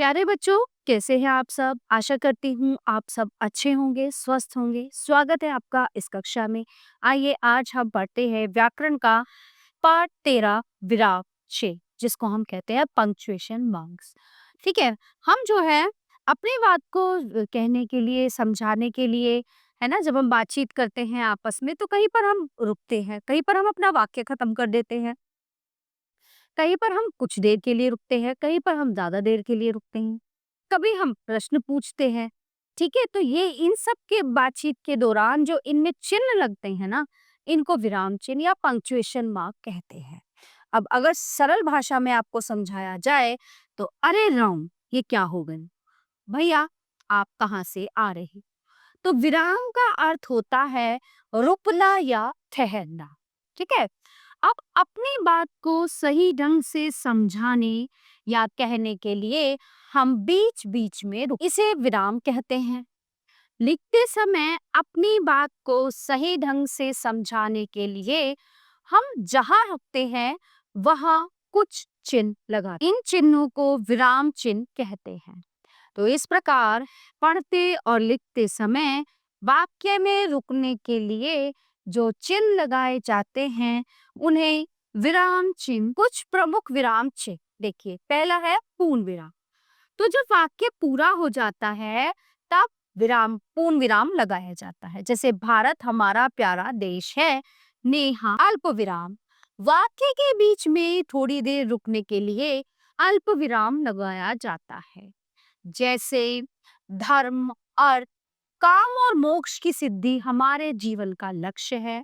प्यारे बच्चों, कैसे हैं आप सब? आशा करती हूँ आप सब अच्छे होंगे, स्वस्थ होंगे। स्वागत है आपका इस कक्षा में। आइए आज हम पढ़ते हैं व्याकरण का पाठ 13 विराम छे, जिसको हम कहते हैं पंक्चुएशन मार्क्स। ठीक है, हम जो है अपनी बात को कहने के लिए, समझाने के लिए, है ना, जब हम बातचीत करते हैं आपस में तो कहीं पर हम रुकते हैं, कहीं पर हम अपना वाक्य खत्म कर देते हैं, कहीं पर हम कुछ देर के लिए रुकते हैं, कहीं पर हम ज्यादा देर के लिए रुकते हैं, कभी हम प्रश्न पूछते हैं। ठीक है, तो ये इन सब के बातचीत के दौरान जो इनमें चिन्ह लगते हैं ना, इनको विराम चिन्ह या पंक्चुएशन मार्क कहते हैं। अब अगर सरल भाषा में आपको समझाया जाए तो अरे राम, ये क्या हो गए भैया, आप कहाँ से आ रहे? तो विराम का अर्थ होता है रुकना या ठहरना। ठीक है, अब अपनी बात को सही ढंग से समझाने या कहने के लिए हम बीच बीच में इसे विराम कहते हैं। लिखते समय अपनी बात को सही ढंग से समझाने के लिए हम जहां रुकते हैं वहां कुछ चिन्ह लगा, इन चिन्हों को विराम चिन्ह कहते हैं। तो इस प्रकार पढ़ते और लिखते समय वाक्य में रुकने के लिए जो चिन्ह लगाए जाते हैं उन्हें विराम चिन्ह। कुछ प्रमुख विराम चिन्ह देखिए, पहला है पूर्ण विराम। तो जब वाक्य पूरा हो जाता है तब विराम, पूर्ण विराम लगाया जाता है। जैसे भारत हमारा प्यारा देश है, नेहा अल्प विराम। वाक्य के बीच में थोड़ी देर रुकने के लिए अल्प विराम लगाया जाता है। जैसे धर्म, अर्थ, काम और मोक्ष की सिद्धि हमारे जीवन का लक्ष्य है।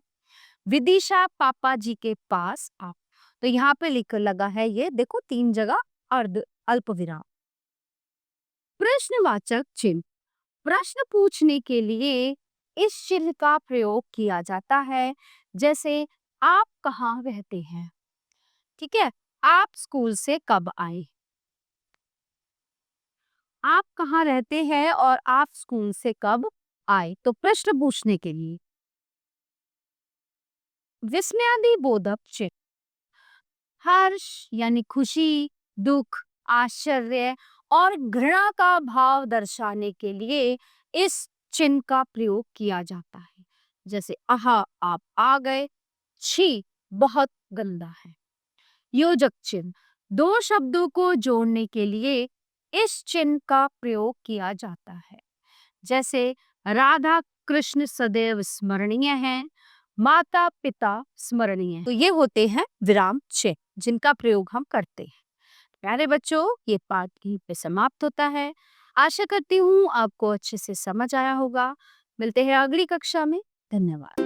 विदिशा पापा जी के पास आप। तो यहाँ पे लिख लगा है, ये देखो 3 जगह अर्ध अल्प विराम। प्रश्नवाचक चिन्ह, प्रश्न पूछने के लिए इस चिन्ह का प्रयोग किया जाता है। जैसे आप कहाँ रहते हैं? ठीक है, आप स्कूल से कब आए? आप कहाँ रहते हैं और आप स्कूल से कब आए? तो प्रश्न पूछने के लिए। विस्मयादि बोधक चिन्ह, हर्ष यानी खुशी, दुख, आश्चर्य और घृणा का भाव दर्शाने के लिए इस चिन्ह का प्रयोग किया जाता है। जैसे आहा, आप आ गए, छी, बहुत गंदा है। योजक चिन्ह, दो शब्दों को जोड़ने के लिए इस चिन्ह का प्रयोग किया जाता है। जैसे राधा कृष्ण सदैव स्मरणीय हैं, माता पिता स्मरणीय हैं। तो ये होते हैं विराम चिन्ह जिनका प्रयोग हम करते हैं। प्यारे बच्चों, ये पाठ यहीं पे समाप्त होता है। आशा करती हूँ आपको अच्छे से समझ आया होगा। मिलते हैं अगली कक्षा में। धन्यवाद।